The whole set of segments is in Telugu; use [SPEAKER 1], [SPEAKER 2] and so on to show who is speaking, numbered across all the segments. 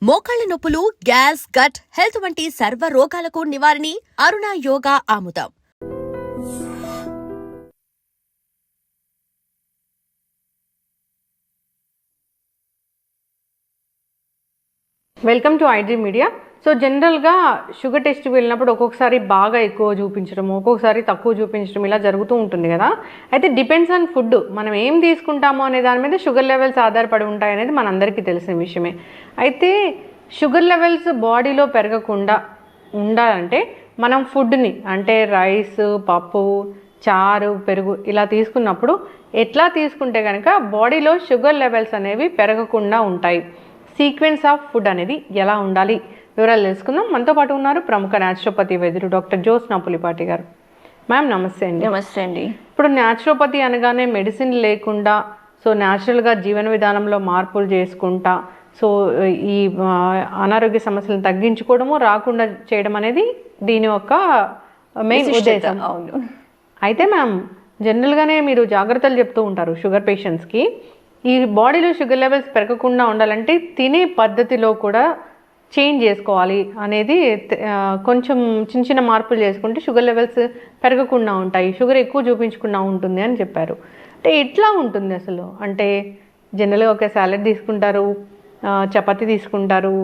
[SPEAKER 1] మోకాళ్ల నొప్పులు, గ్యాస్, గట్ హెల్త్ వంటి సర్వ రోగాలకు నివారణి అరుణ యోగా ఆముదం.
[SPEAKER 2] Welcome to iDream media. So జనరల్గా షుగర్ టెస్ట్కి వెళ్ళినప్పుడు ఒక్కొక్కసారి బాగా ఎక్కువ చూపించడం, ఒక్కొక్కసారి తక్కువ చూపించడం ఇలా జరుగుతూ ఉంటుంది కదా. అయితే డిపెండ్స్ ఆన్ ఫుడ్, మనం ఏం తీసుకుంటామో అనే దాని మీద షుగర్ లెవెల్స్ ఆధారపడి ఉంటాయనేది మనందరికీ తెలిసిన విషయమే. అయితే షుగర్ లెవెల్స్ బాడీలో పెరగకుండా ఉండాలంటే మనం ఫుడ్ని అంటే రైస్, పప్పు, చారు, పెరుగు ఇలా తీసుకున్నప్పుడు ఎట్లా తీసుకుంటే కనుక బాడీలో షుగర్ లెవెల్స్ అనేవి పెరగకుండా ఉంటాయి, సీక్వెన్స్ ఆఫ్ ఫుడ్ అనేది ఎలా ఉండాలి, వివరాలు తెలుసుకుందాం. మనతో పాటు ఉన్నారు ప్రముఖ న్యాచురోపతి వైద్యులు డాక్టర్ జ్యోత్స్నా పులిపాటి గారు. మ్యామ్ నమస్తే అండి.
[SPEAKER 3] నమస్తే అండి.
[SPEAKER 2] ఇప్పుడు న్యాచురోపతి అనగానే మెడిసిన్ లేకుండా సో న్యాచురల్గా జీవన విధానంలో మార్పులు చేసుకుంటా సో ఈ అనారోగ్య సమస్యలను తగ్గించుకోవడము, రాకుండా చేయడం అనేది దీని యొక్క మెయిన్ ఉద్దేశం.
[SPEAKER 3] అవును.
[SPEAKER 2] అయితే మ్యామ్ జనరల్గానే మీరు జాగ్రత్తలు చెప్తూ ఉంటారు షుగర్ పేషెంట్స్కి. ఈ బాడీలో షుగర్ లెవెల్స్ పెరగకుండా ఉండాలంటే తినే పద్ధతిలో కూడా చేంజ్ చేసుకోవాలి అనేది, కొంచెం చిన్న చిన్న మార్పులు చేసుకుంటే షుగర్ లెవెల్స్ పెరగకుండా ఉంటాయి, షుగర్ ఎక్కువ చూపించకుండా ఉంటుంది అని చెప్పారు. అంటే ఎట్లా ఉంటుంది అసలు? అంటే జనరల్గా ఒక సాలడ్ తీసుకుంటారు, చపాతీ తీసుకుంటారు,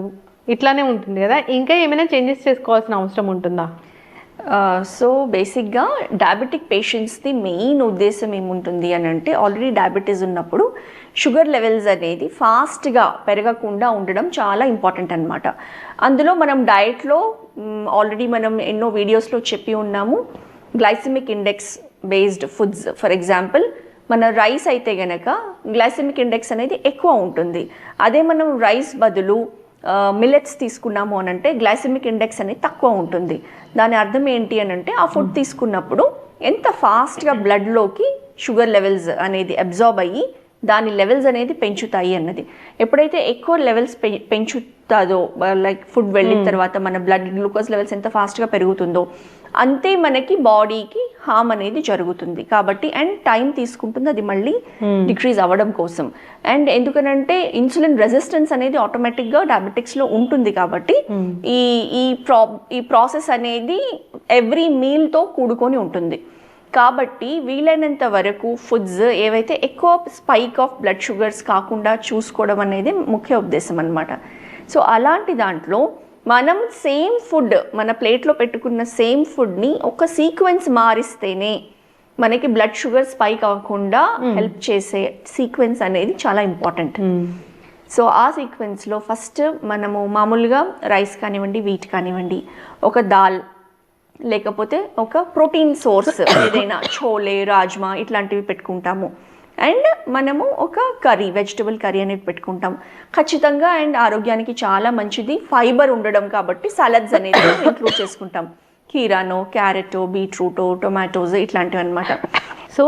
[SPEAKER 2] ఇట్లానే ఉంటుంది కదా, ఇంకా ఏమైనా చేంజెస్ చేసుకోవాల్సిన అవసరం ఉంటుందా?
[SPEAKER 3] సో బేసిక్గా డయాబెటిక్ పేషెంట్స్ది మెయిన్ ఉద్దేశం ఏముంటుంది అని అంటే, ఆల్రెడీ డయాబెటీస్ ఉన్నప్పుడు షుగర్ లెవెల్స్ అనేది ఫాస్ట్గా పెరగకుండా ఉండడం చాలా ఇంపార్టెంట్ అనమాట. అందులో మనం డయట్లో ఆల్రెడీ మనం ఎన్నో వీడియోస్లో చెప్పి ఉన్నాము, glycemic index based foods. For example మన రైస్ అయితే గనక గ్లైసెమిక్ ఇండెక్స్ అనేది ఎక్కువ ఉంటుంది. అదే మనం రైస్ బదులు మిల్లెట్స్ తీసుకున్నాము అని అంటే గ్లైసెమిక్ ఇండెక్స్ అనేది తక్కువ ఉంటుంది. దాని అర్థం ఏంటి అని అంటే, ఆ ఫుడ్ తీసుకున్నప్పుడు ఎంత ఫాస్ట్గా బ్లడ్లోకి షుగర్ లెవెల్స్ అనేది అబ్జార్బ్ అయ్యి దాని లెవెల్స్ అనేది పెంచుతాయి అన్నది. ఎప్పుడైతే ఎక్కువ లెవెల్స్ పెంచుతుందో, లైక్ ఫుడ్ వెళ్ళిన తర్వాత మన బ్లడ్ గ్లూకోజ్ లెవెల్స్ ఎంత ఫాస్ట్గా పెరుగుతుందో అంతే మనకి బాడీకి హామ్ అనేది జరుగుతుంది. కాబట్టి అండ్ టైం తీసుకుంటుంది అది మళ్ళీ డిక్రీజ్ అవ్వడం కోసం. అండ్ ఎందుకనంటే ఇన్సులిన్ రెసిస్టెన్స్ అనేది ఆటోమేటిక్గా డయాబెటిక్స్లో ఉంటుంది. కాబట్టి ఈ ప్రాసెస్ అనేది ఎవ్రీ మీల్తో కూడుకొని ఉంటుంది. కాబట్టి వీలైనంత వరకు ఫుడ్స్ ఏవైతే ఎక్కువ స్పైక్ ఆఫ్ బ్లడ్ షుగర్స్ కాకుండా చూసుకోవడం అనేది ముఖ్య ఉద్దేశం అన్నమాట. సో అలాంటి దాంట్లో మనం సేమ్ ఫుడ్ మన ప్లేట్లో పెట్టుకున్న సేమ్ ఫుడ్ని ఒక సీక్వెన్స్ మారిస్తేనే మనకి బ్లడ్ షుగర్ స్పైక్ అవ్వకుండా హెల్ప్ చేసే సీక్వెన్స్ అనేది చాలా ఇంపార్టెంట్. సో ఆ సీక్వెన్స్లో ఫస్ట్ మనము మామూలుగా రైస్ కానివ్వండి, వీట్ కానివ్వండి, ఒక దాల్ లేకపోతే ఒక ప్రోటీన్ సోర్స్ ఏదైనా చోలే, రాజ్మా ఇట్లాంటివి పెట్టుకుంటాము. అండ్ మనము ఒక కర్రీ, వెజిటబుల్ కర్రీ అనేది పెట్టుకుంటాం ఖచ్చితంగా. అండ్ ఆరోగ్యానికి చాలా మంచిది, ఫైబర్ ఉండడం కాబట్టి సలాడ్స్ అనేది ఇంక్లూడ్ చేసుకుంటాం. కీరానో, క్యారెటో, బీట్రూటో, టొమాటోస్ ఇట్లాంటివి అనమాట. So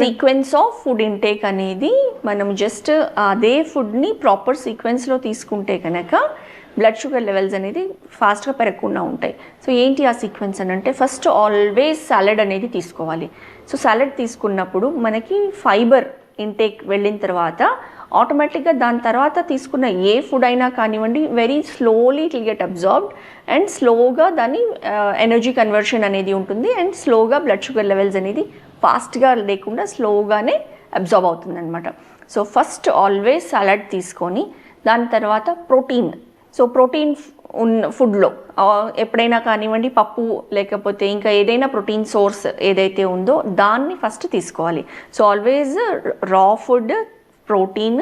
[SPEAKER 3] sequence of food intake అనేది మనం జస్ట్ అదే ఫుడ్ని ప్రాపర్ సీక్వెన్స్లో తీసుకుంటే కనుక బ్లడ్ షుగర్ లెవెల్స్ అనేది ఫాస్ట్గా పెరగకుండా ఉంటాయి. సో ఏంటి ఆ సీక్వెన్స్ అని అంటే, ఫస్ట్ ఆల్వేస్ సాలడ్ అనేది తీసుకోవాలి. సో సాలడ్ తీసుకున్నప్పుడు మనకి ఫైబర్ ఇంటేక్ వెళ్ళిన తర్వాత ఆటోమేటిక్గా దాని తర్వాత తీసుకున్న ఏ ఫుడ్ అయినా కానివ్వండి very slowly it will get absorbed and స్లోగా దాని ఎనర్జీ కన్వర్షన్ అనేది ఉంటుంది. అండ్ స్లోగా బ్లడ్ షుగర్ లెవెల్స్ అనేది ఫాస్ట్గా లేకుండా స్లోగానే అబ్జార్బ్ అవుతుంది అనమాట. సో ఫస్ట్ ఆల్వేస్ సాలడ్ తీసుకొని దాని తర్వాత ప్రోటీన్. సో ప్రోటీన్ ఉన్న ఫుడ్లో ఎప్పుడైనా కానివ్వండి పప్పు లేకపోతే ఇంకా ఏదైనా ప్రోటీన్ సోర్స్ ఏదైతే ఉందో దాన్ని ఫస్ట్ తీసుకోవాలి. సో ఆల్వేస్ రా ఫుడ్, ప్రోటీన్,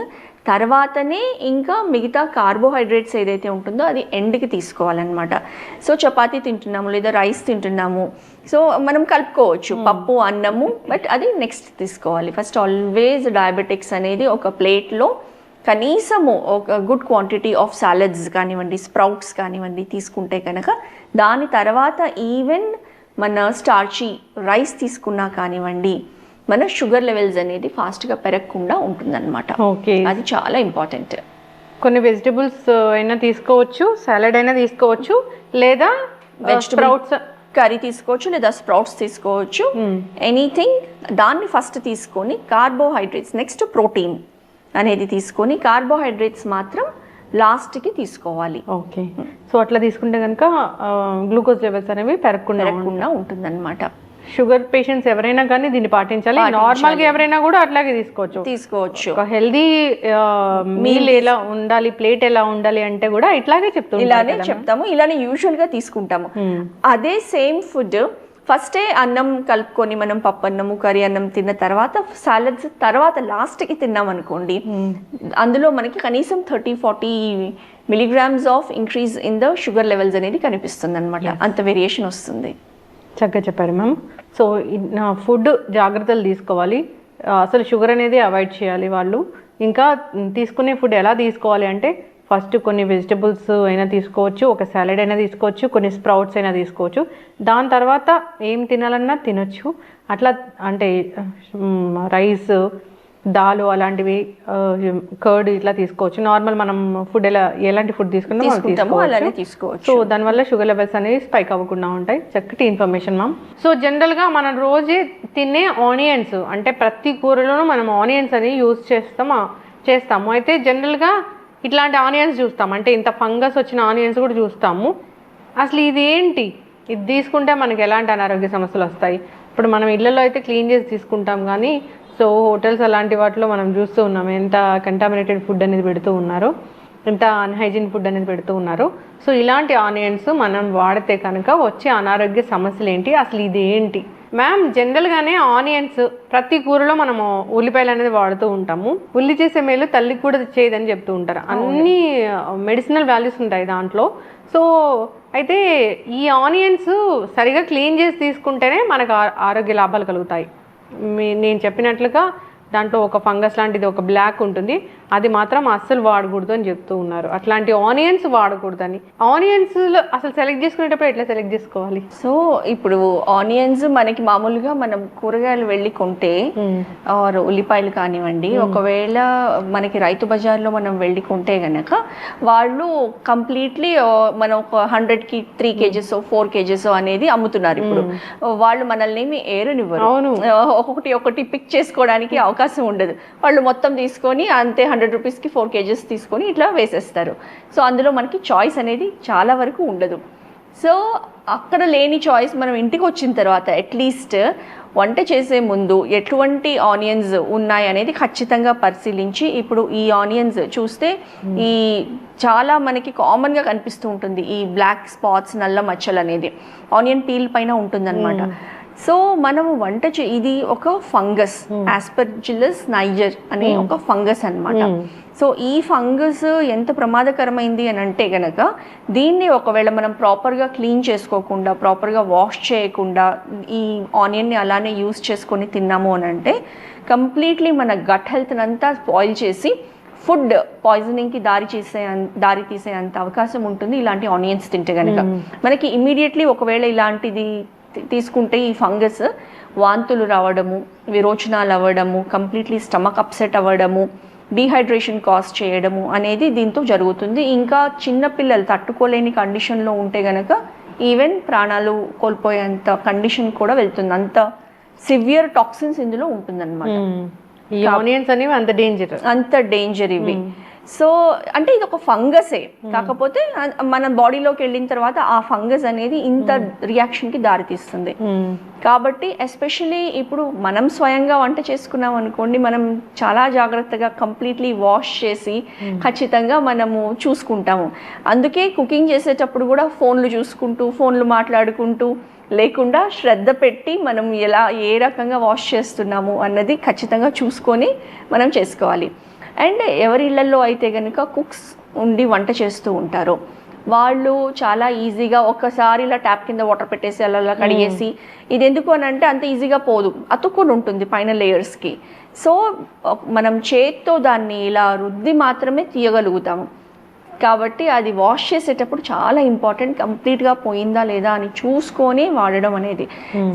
[SPEAKER 3] తర్వాతనే ఇంకా మిగతా కార్బోహైడ్రేట్స్ ఏదైతే ఉంటుందో అది ఎండ్కి తీసుకోవాలన్నమాట. సో చపాతీ తింటున్నాము లేదా రైస్ తింటున్నాము, సో మనం కలుపుకోవచ్చు పప్పు, అన్నము, బట్ అది నెక్స్ట్ తీసుకోవాలి. ఫస్ట్ ఆల్వేస్ డయాబెటిక్స్ అనేది ఒక ప్లేట్లో కనీసము ఒక గుడ్ క్వాంటిటీ ఆఫ్ సాలడ్స్ కానివ్వండి, స్ప్రౌట్స్ కానివ్వండి తీసుకుంటే కనుక దాని తర్వాత ఈవెన్ మన స్టార్చీ రైస్ తీసుకున్నా కానివ్వండి మన షుగర్ లెవెల్స్ అనేది ఫాస్ట్గా పెరగకుండా ఉంటుందన్నమాట.
[SPEAKER 2] ఓకే,
[SPEAKER 3] అది చాలా ఇంపార్టెంట్.
[SPEAKER 2] కొన్ని వెజిటబుల్స్ అయినా తీసుకోవచ్చు, సాలడ్ అయినా తీసుకోవచ్చు, లేదా
[SPEAKER 3] వెజిటబుల్స్ కర్రీ తీసుకోవచ్చు, లేదా స్ప్రౌట్స్ తీసుకోవచ్చు, ఎనీథింగ్. దాన్ని ఫస్ట్ తీసుకొని కార్బోహైడ్రేట్స్, నెక్స్ట్ ప్రోటీన్ అనేది తీసుకొని కార్బోహైడ్రేట్స్ మాత్రం లాస్ట్కి తీసుకోవాలి.
[SPEAKER 2] ఓకే, సో అట్లా తీసుకుంటే కనుక గ్లూకోజ్ లెవెల్స్ అనేవి పెరగకుండా
[SPEAKER 3] ఉంటుందన్నమాట.
[SPEAKER 2] షుగర్ పేషెంట్స్ ఎవరైనా కానీ దీన్ని పాటించాలి. నార్మల్గా ఎవరైనా కూడా అట్లాగే తీసుకోవచ్చు. ఒక హెల్దీ మీల్ ఎలా ఉండాలి, ప్లేట్ ఎలా ఉండాలి అంటే కూడా ఇట్లాగే
[SPEAKER 3] చెప్తాము. ఇలానే యూజువల్గా తీసుకుంటాము. అదే సేమ్ ఫుడ్ ఫస్టే అన్నం కలుపుకొని మనం పప్పు అన్నము కర్రీ అన్నం తిన్న తర్వాత సాలడ్స్ తర్వాత లాస్ట్కి తిన్నాం అనుకోండి, అందులో మనకి కనీసం 30-40 milligrams of increase in the sugar levels అనేది కనిపిస్తుంది అనమాట. అంత వేరియేషన్ వస్తుంది.
[SPEAKER 2] చక్కగా చెప్పారు మ్యామ్. సో ఫుడ్ జాగ్రత్తలు తీసుకోవాలి, అసలు షుగర్ అనేది అవాయిడ్ చేయాలి వాళ్ళు. ఇంకా తీసుకునే ఫుడ్ ఎలా తీసుకోవాలి అంటే ఫస్ట్ కొన్ని వెజిటబుల్స్ అయినా తీసుకోవచ్చు, ఒక సాలడ్ అయినా తీసుకోవచ్చు, కొన్ని స్ప్రౌట్స్ అయినా తీసుకోవచ్చు. దాని తర్వాత ఏం తినాలన్నా తినొచ్చు. అట్లా అంటే రైస్, దాలు అలాంటివి, కర్డ్ ఇట్లా తీసుకోవచ్చు. నార్మల్ మనం ఫుడ్ ఎలాంటి ఫుడ్ తీసుకుంటామో అలానే తీసుకోవచ్చు. సో దానివల్ల షుగర్ లెవెల్స్ అనేవి స్పైక్ అవ్వకుండా ఉంటాయి. చక్కటి ఇన్ఫర్మేషన్ మ్యామ్. సో జనరల్గా మనం రోజే తినే ఆనియన్స్ అంటే ప్రతి కూరలోనూ మనం ఆనియన్స్ అని యూజ్ చేస్తాము. అయితే జనరల్గా ఇట్లాంటి ఆనియన్స్ చూస్తాం, అంటే ఇంత ఫంగస్ వచ్చిన ఆనియన్స్ కూడా చూస్తాము. అసలు ఇది ఏంటి, ఇది తీసుకుంటే మనకి ఎలాంటి అనారోగ్య సమస్యలు వస్తాయి? ఇప్పుడు మనం ఇళ్లలో అయితే క్లీన్ చేసి తీసుకుంటాం, కానీ సో హోటల్స్ అలాంటి వాటిలో మనం చూస్తూ ఉన్నాం ఎంత కంటామినేటెడ్ ఫుడ్ అనేది పెడుతూ ఉన్నారు, ఎంత అన్హైజీన్ ఫుడ్ అనేది పెడుతూ ఉన్నారు. సో ఇలాంటి ఆనియన్స్ మనం వాడితే కనుక వచ్చే అనారోగ్య సమస్యలు ఏంటి, అసలు ఇది ఏంటి మ్యామ్? జనరల్గానే ఆనియన్స్ ప్రతి కూరలో మనము ఉల్లిపాయలు అనేది వాడుతూ ఉంటాము. ఉల్లి చేసే మేలు తల్లికి కూడా చేయదని చెప్తూ ఉంటారు. అన్ని మెడిసినల్ వాల్యూస్ ఉంటాయి దాంట్లో. సో అయితే ఈ ఆనియన్స్ సరిగా క్లీన్ చేసి తీసుకుంటేనే మనకు ఆరోగ్య లాభాలు కలుగుతాయి. నేను చెప్పినట్లుగా దాంట్లో ఒక ఫంగస్ లాంటిది ఒక బ్లాక్ ఉంటుంది, అది మాత్రం అస్సలు వాడకూడదు అని చెప్తూ ఉన్నారు. అట్లాంటి ఆనియన్స్ వాడకూడదని. ఆనియన్స్లో అసలు సెలెక్ట్ చేసుకునేటప్పుడు ఎట్లా సెలెక్ట్ చేసుకోవాలి?
[SPEAKER 3] సో ఇప్పుడు ఆనియన్స్ మనకి మామూలుగా మనం కూరగాయలు వెళ్ళి కొంటే ఆర్ ఉల్లిపాయలు కానివ్వండి, ఒకవేళ మనకి రైతు బజార్లో మనం వెళ్ళి కొంటే గనక వాళ్ళు కంప్లీట్లీ మనం ఒక 100కి 3 kgs 4 kgs అనేది అమ్ముతున్నారు. ఇప్పుడు వాళ్ళు మనల్ని ఏమి ఏరనివ్వరు, ఒకటి పిక్ చేసుకోవడానికి అవకాశం ఉండదు. వాళ్ళు మొత్తం తీసుకొని అంతే 100 రూపీస్కి 4 kgs తీసుకొని ఇట్లా వేసేస్తారు. సో అందులో మనకి చాయిస్ అనేది చాలా వరకు ఉండదు. సో అక్కడ లేని చాయిస్ మనం ఇంటికి వచ్చిన తర్వాత అట్లీస్ట్ వంట చేసే ముందు ఎటువంటి ఆనియన్స్ ఉన్నాయి అనేది ఖచ్చితంగా పరిశీలించి, ఇప్పుడు ఈ ఆనియన్స్ చూస్తే ఈ చాలా మనకి కామన్గా కనిపిస్తూ ఉంటుంది ఈ బ్లాక్ స్పాట్స్, నల్ల మచ్చలు అనేది ఆనియన్ పీల్ పైన ఉంటుందన్నమాట. సో మనము ఇది ఒక ఫంగస్, ఆస్పర్జిల్లస్ నైజర్ అనే ఒక ఫంగస్ అన్నమాట. సో ఈ ఫంగస్ ఎంత ప్రమాదకరమైంది అని అంటే గనక దీన్ని ఒకవేళ మనం ప్రాపర్గా క్లీన్ చేసుకోకుండా, ప్రాపర్గా వాష్ చేయకుండా ఈ ఆనియన్ని అలానే యూస్ చేసుకొని తిన్నాము అని అంటే కంప్లీట్లీ మన గట్ హెల్త్ని అంతా స్పాయిల్ చేసి ఫుడ్ పాయిజనింగ్కి దారి తీసే అంత అవకాశం ఉంటుంది ఇలాంటి ఆనియన్స్ తింటే కనుక. మనకి ఇమీడియట్లీ ఒకవేళ ఇలాంటిది తీసుకుంటే ఈ ఫంగస్ వాంతులు రావడము, విరోచనాలు అవ్వడము, కంప్లీట్లీ స్టమక్ అప్సెట్ అవ్వడము, డీహైడ్రేషన్ కాజ్ చేయడము అనేది దీంతో జరుగుతుంది. ఇంకా చిన్నపిల్లలు తట్టుకోలేని కండిషన్లో ఉంటే గనక ఈవెన్ ప్రాణాలు కోల్పోయేంత కండిషన్ కూడా వెళ్తుంది. అంత సివియర్ టాక్సిన్స్ ఇందులో ఉంటుందన్నమాట.
[SPEAKER 2] ఈ ఆనియన్స్ అనేవి అంత డేంజర్
[SPEAKER 3] ఇవి. సో అంటే ఇది ఒక ఫంగసే, కాకపోతే మన బాడీలోకి వెళ్ళిన తర్వాత ఆ ఫంగస్ అనేది ఇంత రియాక్షన్కి దారితీస్తుంది. కాబట్టి ఎస్పెషలీ ఇప్పుడు మనం స్వయంగా వంట చేసుకున్నాం అనుకోండి, మనం చాలా జాగ్రత్తగా కంప్లీట్లీ వాష్ చేసి ఖచ్చితంగా మనము చూసుకుంటాము. అందుకే కుకింగ్ చేసేటప్పుడు కూడా ఫోన్లు మాట్లాడుకుంటూ లేకుండా శ్రద్ధ పెట్టి మనం ఏ రకంగా వాష్ చేస్తున్నాము అన్నది ఖచ్చితంగా చూసుకొని మనం చేసుకోవాలి. అండ్ ఎవరి ఇళ్లలో అయితే కనుక కుక్స్ ఉండి వంట చేస్తూ ఉంటారో వాళ్ళు చాలా ఈజీగా ఒక్కసారి ఇలా ట్యాప్ కింద వాటర్ పెట్టేసి అలా కడిగేసి, ఇది ఎందుకు అని అంటే అంత ఈజీగా పోదు, అతుక్కొని ఉంటుంది పైన లేయర్స్కి. సో మనం చేత్తో దాన్ని ఇలా రుద్ది మాత్రమే తీయగలుగుతాము. కాబట్టి అది వాష్ చేసేటప్పుడు చాలా ఇంపార్టెంట్, కంప్లీట్గా పోయిందా లేదా అని చూసుకొని వాడడం అనేది.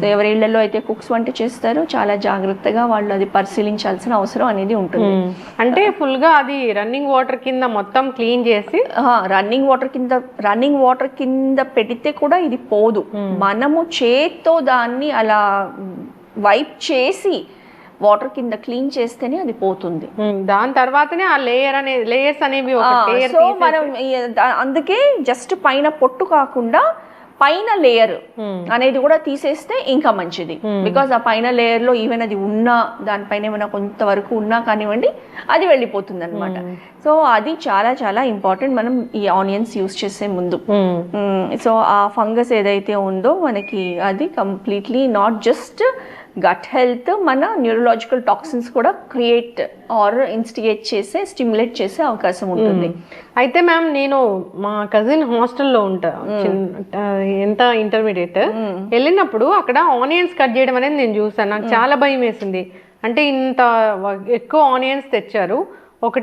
[SPEAKER 3] సో ఎవరి ఇళ్లలో అయితే కుక్స్ వంట చేస్తారో చాలా జాగ్రత్తగా వాళ్ళు అది పరిశీలించాల్సిన అవసరం అనేది ఉంటుంది.
[SPEAKER 2] అంటే ఫుల్గా అది రన్నింగ్ వాటర్ కింద మొత్తం క్లీన్ చేసి
[SPEAKER 3] రన్నింగ్ వాటర్ కింద పెడితే కూడా ఇది పోదు. మనము చేత్తో దాన్ని అలా వైప్ చేసి వాటర్ కింద క్లీన్ చేస్తేనే అది పోతుంది.
[SPEAKER 2] దాని తర్వాతనే ఆ లేయర్స్ అనేవి
[SPEAKER 3] సో మనం అందుకే జస్ట్ పైన పొట్టు కాకుండా పైన లేయర్ అనేది కూడా తీసేస్తే ఇంకా మంచిది. బికాస్ ఆ పైన లేయర్ లో ఈవెన్ అది ఉన్నా దానిపైన ఏమైనా కొంతవరకు ఉన్నా కానివ్వండి అది వెళ్ళిపోతుంది అనమాట. సో అది చాలా చాలా ఇంపార్టెంట్ మనం ఈ ఆనియన్స్ యూస్ చేసే ముందు. సో ఆ ఫంగస్ ఏదైతే ఉందో మనకి అది completely not just gut health, మన న్యూరలాజికల్ టాక్సిన్స్ కూడా క్రియేట్ ఆర్ ఇన్స్టిగేట్ చేసే స్టిమ్యులేట్ చేసే అవకాశం ఉంటుంది.
[SPEAKER 2] అయితే మ్యామ్ నేను మా కజిన్ హాస్టల్లో ఉంటా, ఎంత ఇంటర్మీడియట్ వెళ్ళినప్పుడు అక్కడ ఆనియన్స్ కట్ చేయడం అనేది నేను చూసాను. నాకు చాలా భయం వేసింది. అంటే ఇంత ఎక్కువ ఆనియన్స్ తెచ్చారు, ఒక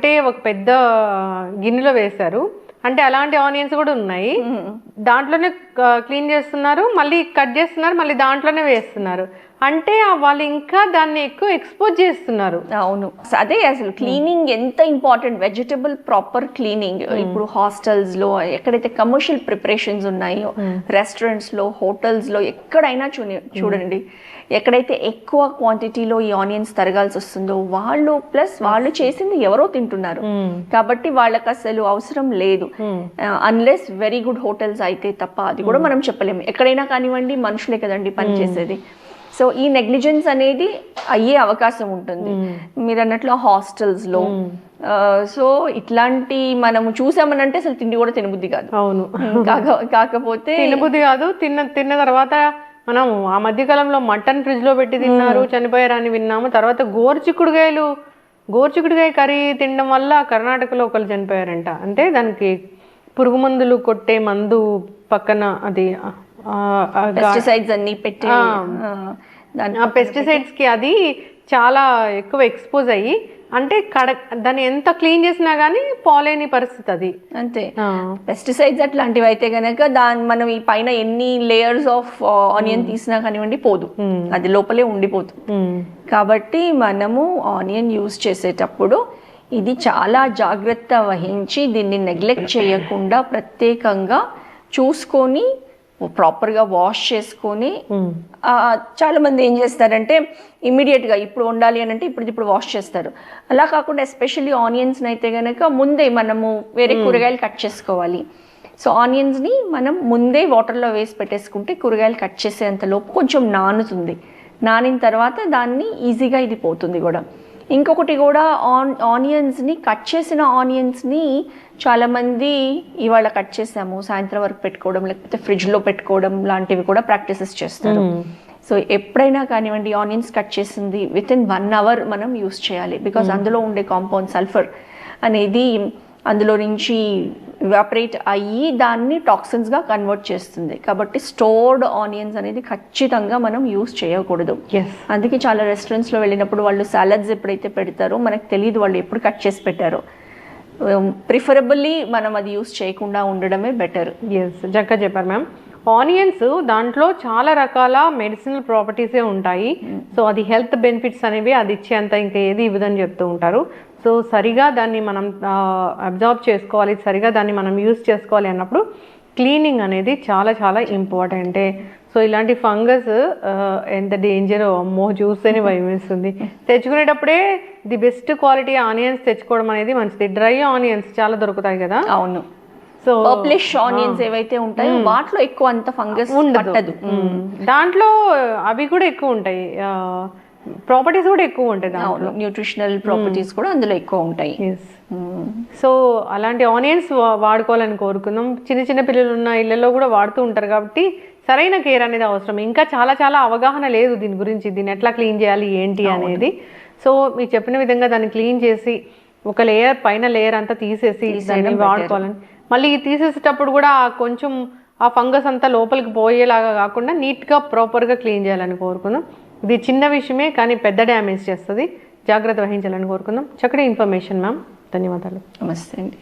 [SPEAKER 2] పెద్ద గిన్నెలో వేశారు. అంటే అలాంటి ఆనియన్స్ కూడా ఉన్నాయి, దాంట్లోనే క్లీన్ చేస్తున్నారు, మళ్ళీ కట్ చేస్తున్నారు, మళ్ళీ దాంట్లోనే వేస్తున్నారు. అంటే వాళ్ళు ఇంకా దాన్ని ఎక్కువ ఎక్స్పోజ్ చేస్తున్నారు.
[SPEAKER 3] అవును, అదే అసలు క్లీనింగ్ ఎంత ఇంపార్టెంట్, వెజిటబుల్ ప్రాపర్ క్లీనింగ్. ఇప్పుడు హాస్టల్స్ లో ఎక్కడైతే కమర్షియల్ ప్రిపరేషన్స్ ఉన్నాయో, రెస్టారెంట్స్ లో, హోటల్స్ లో, ఎక్కడైనా చూడండి, ఎక్కడైతే ఎక్కువ క్వాంటిటీలో ఈ ఆనియన్స్ తరగాల్సి వస్తుందో వాళ్ళు చేసింది ఎవరో తింటున్నారు. కాబట్టి వాళ్ళకి అసలు అవసరం లేదు, అన్లెస్ వెరీ గుడ్ హోటల్స్ అయితే తప్ప. అది కూడా మనం చెప్పలేము, ఎక్కడైనా కానివ్వండి మనుషులే కదండి పనిచేసేది. సో ఈ నెగ్లిజెన్స్ అనేది అయ్యే అవకాశం ఉంటుంది మీరు అన్నట్లు హాస్టల్స్లో. సో ఇట్లాంటి మనము చూసామనంటే అసలు తిండి కూడా తినబుద్ధి కాదు.
[SPEAKER 2] అవును,
[SPEAKER 3] కాకపోతే
[SPEAKER 2] తినబుద్ధి కాదు. తిన్న తర్వాత మనం ఆ మధ్యకాలంలో మటన్ ఫ్రిడ్జ్ లో పెట్టి తిన్నారు, చనిపోయారని విన్నాము. తర్వాత గోర్చికుడుగాయ కర్రీ తినడం వల్ల కర్ణాటకలో ఒకళ్ళు చనిపోయారంట. అంటే దానికి పురుగు మందులు కొట్టే మందు పక్కన అది
[SPEAKER 3] పెస్టిసైడ్స్ అన్ని పెట్టి,
[SPEAKER 2] పెస్టిసైడ్స్ కి అది చాలా ఎక్కువ ఎక్స్పోజ్ అయ్యి, అంటే దాన్ని ఎంత క్లీన్ చేసినా గానీ పోలేని పరిస్థితి అది.
[SPEAKER 3] అంతే, పెస్టిసైడ్స్ అట్లాంటివి అయితే కనుక మనం ఈ పైన ఎన్ని లేయర్స్ ఆఫ్ ఆనియన్ తీసినా కానివ్వండి పోదు, అది లోపలే ఉండిపోతుంది. కాబట్టి మనము ఆనియన్ యూస్ చేసేటప్పుడు ఇది చాలా జాగ్రత్త వహించి దీన్ని నెగ్లెక్ట్ చేయకుండా ప్రత్యేకంగా చూసుకొని ప్రాపర్గా వాష్ చేసుకొని, చాలా మంది ఏం చేస్తారంటే ఇమ్మీడియట్గా ఇప్పుడు వండాలి అని అంటే ఇప్పుడు వాష్ చేస్తారు. అలా కాకుండా ఎస్పెషల్లీ ఆనియన్స్ని అయితే కనుక ముందే మనము వేరే కూరగాయలు కట్ చేసుకోవాలి. సో ఆనియన్స్ని మనం ముందే వాటర్లో వేసి పెట్టేసుకుంటే కూరగాయలు కట్ చేసేంతలోపు కొంచెం నానిన తర్వాత దాన్ని ఈజీగా ఇది పోతుంది కూడా. ఇంకొకటి కూడా ఆనియన్స్ని కట్ చేసిన ఆనియన్స్ని చాలామంది ఇవాళ కట్ చేసాము సాయంత్రం వరకు పెట్టుకోవడం, లేకపోతే ఫ్రిడ్జ్లో పెట్టుకోవడం లాంటివి కూడా ప్రాక్టీసెస్ చేస్తారు. సో ఎప్పుడైనా కానివ్వండి ఆనియన్స్ కట్ చేసింది వితిన్ 1 hour మనం యూస్ చేయాలి. బికాజ్ అందులో ఉండే కాంపౌండ్ సల్ఫర్ అనేది అందులో నుంచి ఇవాపరేట్ అయ్యి దాన్ని టాక్సిన్స్గా కన్వర్ట్ చేస్తుంది. కాబట్టి స్టోర్డ్ ఆనియన్స్ అనేది ఖచ్చితంగా మనం యూస్ చేయకూడదు. అందుకే చాలా రెస్టారెంట్స్లో వెళ్ళినప్పుడు వాళ్ళు సాలడ్స్ ఎప్పుడైతే పెడతారో మనకు తెలియదు వాళ్ళు ఎప్పుడు కట్ చేసి పెట్టారో. ప్రిఫరబుల్లీ మనం అది యూస్ చేయకుండా ఉండడమే బెటర్.
[SPEAKER 2] చక్కగా చెప్పారు మ్యామ్. ఆనియన్స్ దాంట్లో చాలా రకాల మెడిసినల్ ప్రాపర్టీసే ఉంటాయి. సో అది హెల్త్ బెనిఫిట్స్ అనేవి అది ఇచ్చేంత ఇంకా ఏది ఇవ్వదని చెప్తూ ఉంటారు. సో సరిగా దాన్ని మనం అబ్జార్బ్ చేసుకోవాలి, సరిగా దాన్ని మనం యూజ్ చేసుకోవాలి అన్నప్పుడు క్లీనింగ్ అనేది చాలా చాలా ఇంపార్టెంటే. సో ఇలాంటి ఫంగస్ ఎంత డేంజరో అమ్మో చూస్తేనే భయం వేస్తుంది. తెచ్చుకునేటప్పుడే ది బెస్ట్ క్వాలిటీ ఆనియన్స్ తెచ్చుకోవడం అనేది మంచిది. డ్రై ఆనియన్స్ చాలా దొరుకుతాయి కదా.
[SPEAKER 3] అవును, సో పర్ప్లిష్ ఆనియన్స్ ఏవైతే ఉంటాయో వాటిలో ఎక్కువ అంత ఫంగస్ ఉండదు.
[SPEAKER 2] దాంట్లో అవి కూడా ఎక్కువ ఉంటాయి, ప్రాపర్టీస్ కూడా ఎక్కువ ఉంటాయి,
[SPEAKER 3] న్యూట్రిషనల్ ప్రాపర్టీస్ కూడా అందులో ఎక్కువ ఉంటాయి.
[SPEAKER 2] సో అలాంటి ఆనియన్స్ వాడుకోవాలని కోరుకుందాం. చిన్న పిల్లలు ఉన్న ఇళ్లలో కూడా వాడుతూ ఉంటారు కాబట్టి సరైన కేర్ అనేది అవసరం. ఇంకా చాలా చాలా అవగాహన లేదు దీని గురించి, దీన్ని ఎట్లా క్లీన్ చేయాలి ఏంటి అనేది. సో మీరు చెప్పిన విధంగా దాన్ని క్లీన్ చేసి ఒక లేయర్ పైన లేయర్ అంతా తీసేసి దాన్ని వాడుకోవాలని, మళ్ళీ తీసేసేటప్పుడు కూడా కొంచెం ఆ ఫంగస్ అంతా లోపలికి పోయేలాగా కాకుండా నీట్గా ప్రాపర్గా క్లీన్ చేయాలని కోరుకుందాం. ఇది చిన్న విషయమే కానీ పెద్ద డ్యామేజ్ చేస్తుంది, జాగ్రత్త వహించాలని కోరుకుందాం. చక్కటి ఇన్ఫర్మేషన్ మ్యామ్, ధన్యవాదాలు.
[SPEAKER 3] నమస్తే అండి.